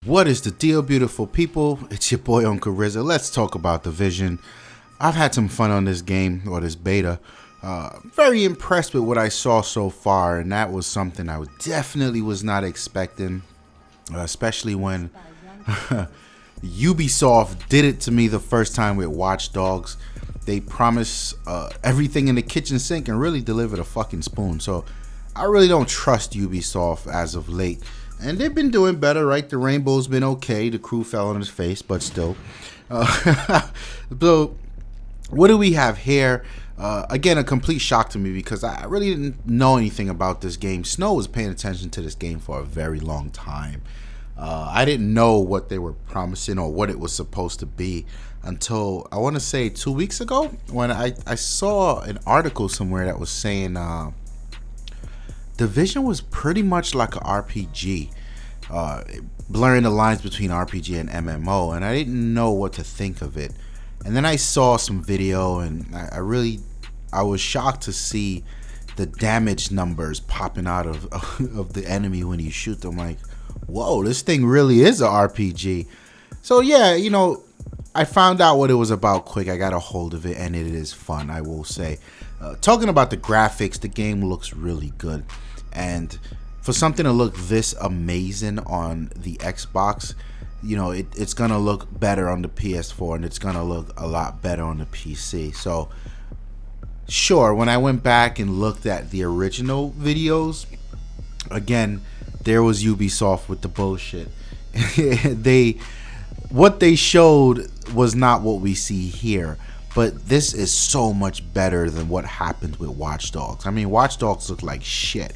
What is the deal, beautiful people? It's your boy Uncle Rizza. Let's talk about Division. I've had some fun on this game, or this beta. Very impressed with what I saw so far, and that was something I definitely was not expecting, especially when Ubisoft did it to me the first time with Watch Dogs. They promised everything in the kitchen sink and really delivered a fucking spoon. So I really don't trust Ubisoft as of late. And they've been doing better, right? The rainbow's been okay. The crew fell on his face, but still. So, what do we have here? Again, a complete shock to me because I really didn't know anything about this game. Snow was paying attention to this game for a very long time. I didn't know what they were promising or what it was supposed to be until, I want to say, 2 weeks ago when I saw an article somewhere that was saying Division was pretty much like an RPG, blurring the lines between RPG and MMO, and I didn't know what to think of it. And then I saw some video, and I was shocked to see the damage numbers popping out of the enemy when you shoot them. Like, whoa, this thing really is an RPG. So yeah, I found out what it was about quick. I got a hold of it, and it is fun, I will say. Talking about the graphics, the game looks really good. And for something to look this amazing on the Xbox, it's going to look better on the PS4, and it's going to look a lot better on the PC. So, sure, when I went back and looked at the original videos, again, there was Ubisoft with the bullshit. What they showed was not what we see here. But this is so much better than what happened with Watch Dogs. I mean, Watch Dogs look like shit.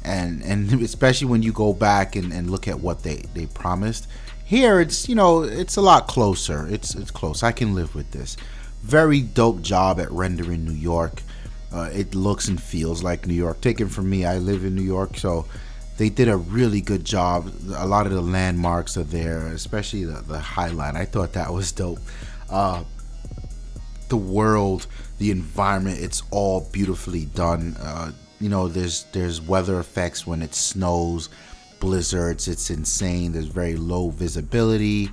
And especially when you go back and look at what they promised. Here, it's a lot closer. It's close. I can live with this. Very dope job at rendering New York. It looks and feels like New York. Taken from me, I live in New York, so they did a really good job. A lot of the landmarks are there, especially the High Line. I thought that was dope. The world, the environment, it's all beautifully done. There's weather effects when it snows, blizzards. It's insane. There's very low visibility.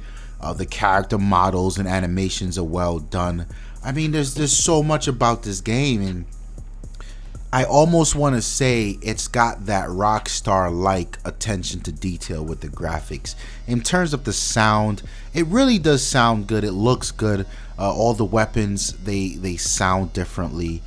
The character models and animations are well done. I mean, there's so much about this game, and I almost want to say it's got that Rockstar-like attention to detail with the graphics. In terms of the sound, it really does sound good. It looks good. All the weapons, they sound differently.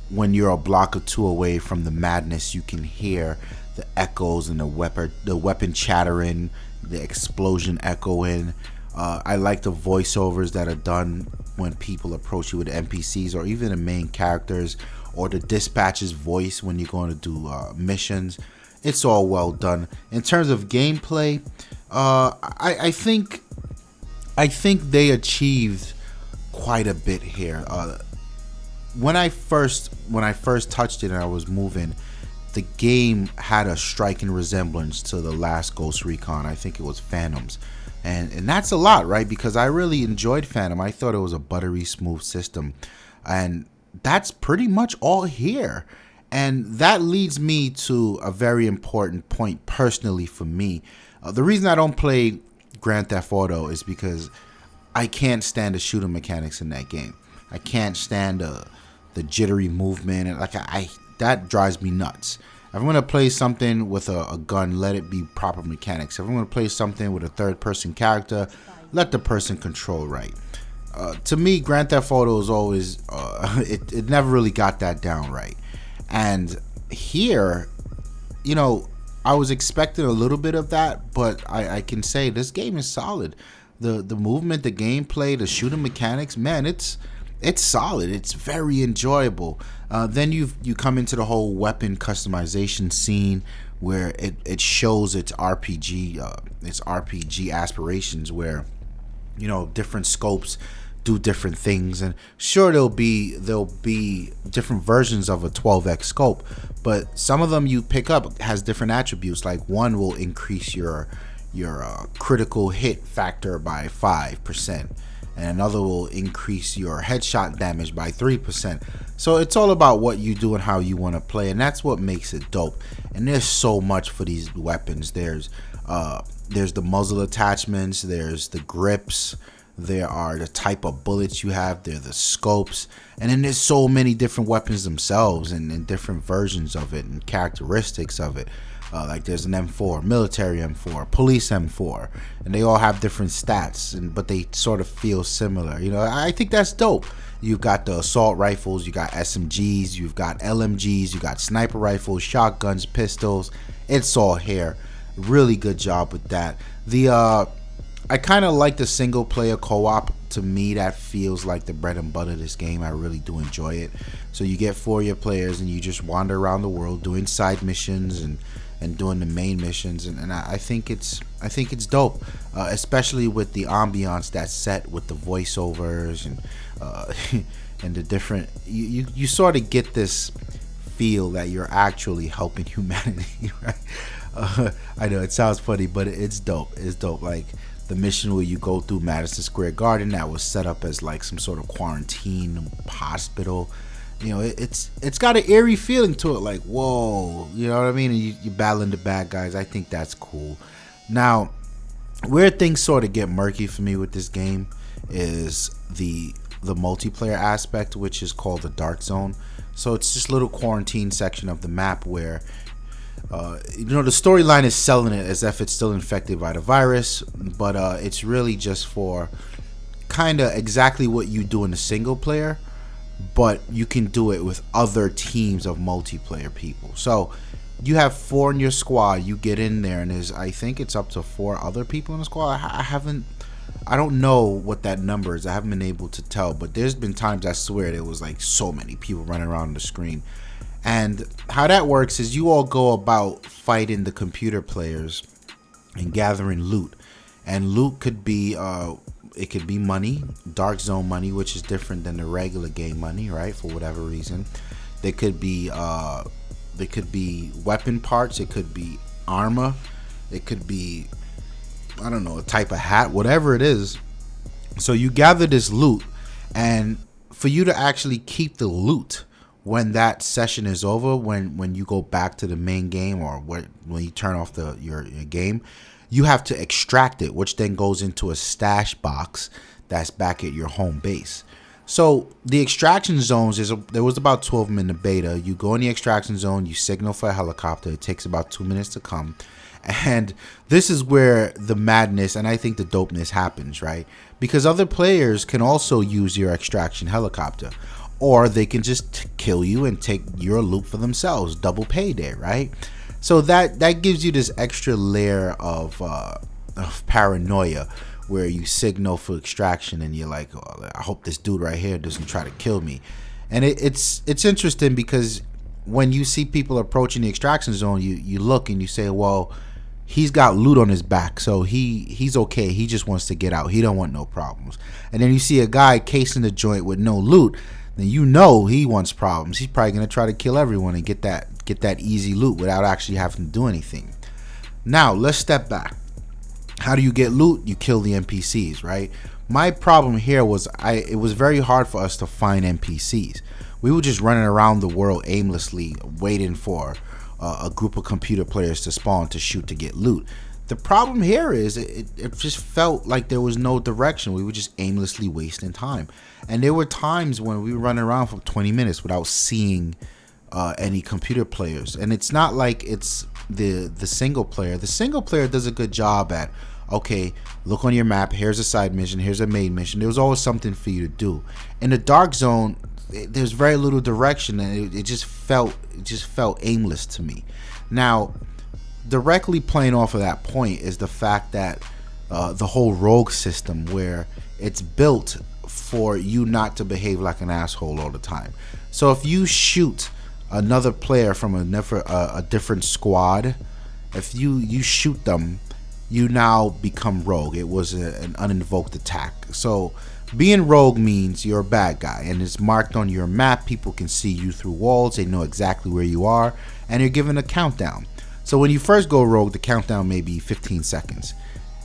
When you're a block or two away from the madness, you can hear the echoes and the weapon chattering, the explosion echoing. I like the voiceovers that are done when people approach you with NPCs or even the main characters, or the dispatcher's voice when you're going to do missions. It's all well done. In terms of gameplay, I think they achieved quite a bit here. When I first touched it and I was moving, the game had a striking resemblance to the last Ghost Recon. I think it was Phantoms. And that's a lot, right? Because I really enjoyed Phantom. I thought it was a buttery smooth system. And that's pretty much all here. And that leads me to a very important point personally for me. The reason I don't play Grand Theft Auto is because I can't stand the shooting mechanics in that game. I can't stand the jittery movement, and that drives me nuts. If I'm gonna play something with a gun, let it be proper mechanics. If I'm gonna play something with a third-person character, let the person control right. To me, Grand Theft Auto is always it never really got that down right. And here, I was expecting a little bit of that, but I can say this game is solid. The movement, the gameplay, the shooting mechanics, man, it's solid. It's very enjoyable. Then you come into the whole weapon customization scene where it shows its RPG aspirations, where different scopes do different things, and sure there'll be different versions of a 12x scope, but some of them you pick up has different attributes. Like one will increase your critical hit factor by 5%. And another will increase your headshot damage by 3%. So it's all about what you do and how you want to play, and that's what makes it dope. And there's so much for these weapons. There's There's the muzzle attachments, there's the grips, there are the type of bullets you have, there are the scopes, and then there's so many different weapons themselves and different versions of it and characteristics of it. Like there's an M4, military M4, police M4, and they all have different stats, but they sort of feel similar. You know, I think that's dope. You've got the assault rifles, you got SMGs, you've got LMGs, you got sniper rifles, shotguns, pistols. It's all here. Really good job with that. I kind of like the single player co-op. To me, that feels like the bread and butter of this game. I really do enjoy it. So you get 4 of your players and you just wander around the world doing side missions and doing the main missions, and I think it's dope, especially with the ambiance that's set with the voiceovers and and the different. You sort of get this feel that you're actually helping humanity, right? I know it sounds funny, but it's dope. It's dope. Like the mission where you go through Madison Square Garden that was set up as like some sort of quarantine hospital. You know, it's got an eerie feeling to it, like, whoa, you know what I mean? And you're battling the bad guys. I think that's cool. Now, where things sort of get murky for me with this game is the multiplayer aspect, which is called the Dark Zone. So it's this little quarantine section of the map where, you know, the storyline is selling it as if it's still infected by the virus, but it's really just for kind of exactly what you do in the single player, but you can do it with other teams of multiplayer people. So you have 4 in your squad, you get in there, and I think it's up to 4 other people in the squad. I don't know what that number is. I haven't been able to tell, but there's been times I swear there was like so many people running around the screen. And how that works is you all go about fighting the computer players and gathering loot. And loot could be it could be money, Dark Zone money, which is different than the regular game money, right? For whatever reason, they could be weapon parts, it could be armor, it could be, I don't know, a type of hat, whatever it is. So you gather this loot, and for you to actually keep the loot when that session is over, when you go back to the main game, or when you turn off your game, you have to extract it, which then goes into a stash box that's back at your home base. So the extraction zones, there was about 12 of them in the beta. You go in the extraction zone, you signal for a helicopter. It takes about 2 minutes to come. And this is where the madness and I think the dopeness happens, right? Because other players can also use your extraction helicopter, or they can just kill you and take your loot for themselves. Double payday, right? So that gives you this extra layer of paranoia, where you signal for extraction and you're like, oh, I hope this dude right here doesn't try to kill me. And it's interesting because when you see people approaching the extraction zone, you look and you say, well, he's got loot on his back, so he's okay. He just wants to get out. He don't want no problems. And then you see a guy casing the joint with no loot, then you know he wants problems. He's probably gonna try to kill everyone and get that easy loot without actually having to do anything. Now let's step back. How do you get loot? You kill the NPCs, right? My problem here was it was very hard for us to find NPCs. We were just running around the world aimlessly, waiting for a group of computer players to spawn to shoot to get loot. The problem here is it just felt like there was no direction. We were just aimlessly wasting time. And there were times when we were running around for 20 minutes without seeing any computer players. And it's not like it's the single player. The single player does a good job at, okay, look on your map, here's a side mission, here's a main mission. There was always something for you to do. In the Dark Zone, there's very little direction, and it just felt aimless to me. Now, directly playing off of that point is the fact that the whole rogue system, where it's built for you not to behave like an asshole all the time. So if you shoot another player from a different squad, if you shoot them, you now become rogue. It was an uninvoked attack. So being rogue means you're a bad guy, and it's marked on your map. People can see you through walls. They know exactly where you are, and you're given a countdown. So when you first go rogue, the countdown may be 15 seconds.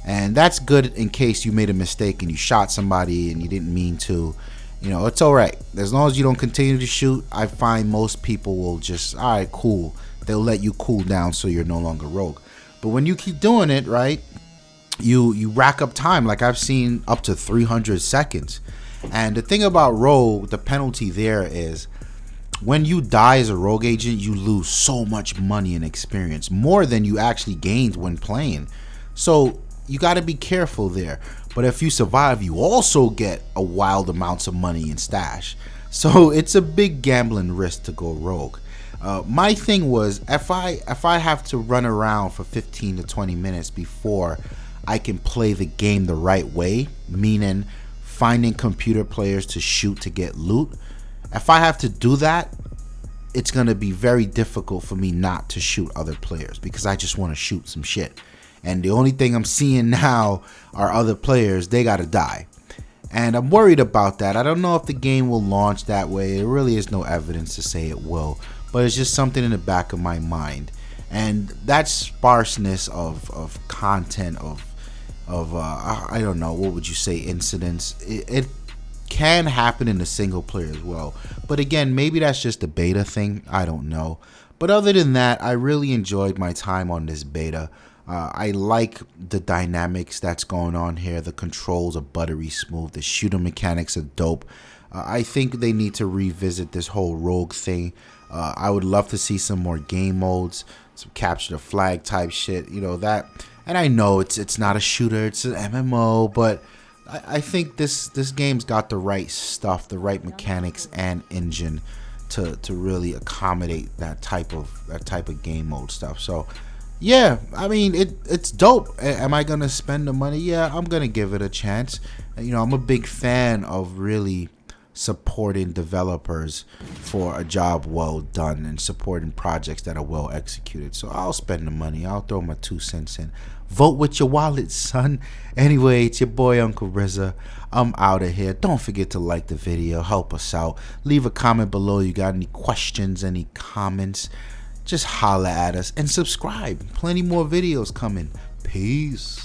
And that's good in case you made a mistake and you shot somebody and you didn't mean to. You know, it's alright. As long as you don't continue to shoot, I find most people will just, alright, cool. They'll let you cool down so you're no longer rogue. But when you keep doing it, right, you rack up time. Like I've seen up to 300 seconds. And the thing about rogue, the penalty there is when you die as a rogue agent, you lose so much money and experience, more than you actually gained when playing. So you got to be careful there. But if you survive, you also get a wild amounts of money in stash. So it's a big gambling risk to go rogue. My thing was, if I have to run around for 15 to 20 minutes before I can play the game the right way, meaning finding computer players to shoot to get loot, if I have to do that, it's going to be very difficult for me not to shoot other players, because I just want to shoot some shit. And the only thing I'm seeing now are other players. They got to die. And I'm worried about that. I don't know if the game will launch that way. There really is no evidence to say it will. But it's just something in the back of my mind. And that sparseness of content, of I don't know, what would you say, incidents, it can happen in the single player as well. But again, maybe that's just a beta thing. I don't know. But other than that, I really enjoyed my time on this beta. I like the dynamics that's going on here. The controls are buttery smooth. The shooter mechanics are dope. I think they need to revisit this whole rogue thing. I would love to see some more game modes, some capture the flag type shit, you know, that. And I know it's not a shooter, it's an MMO, but I think this game's got the right stuff, the right mechanics and engine to really accommodate that type of game mode stuff. So yeah, I mean, it's dope. Am I gonna spend the money? Yeah, I'm gonna give it a chance. You know, I'm a big fan of really supporting developers for a job well done and supporting projects that are well executed. So I'll spend the money. I'll throw my 2 cents in. Vote with your wallet, son. Anyway, it's your boy Uncle Rizza. I'm out of here. Don't forget to like the video. Help us out. Leave a comment below. You got any questions, any comments? Just holla at us and subscribe. Plenty more videos coming. Peace.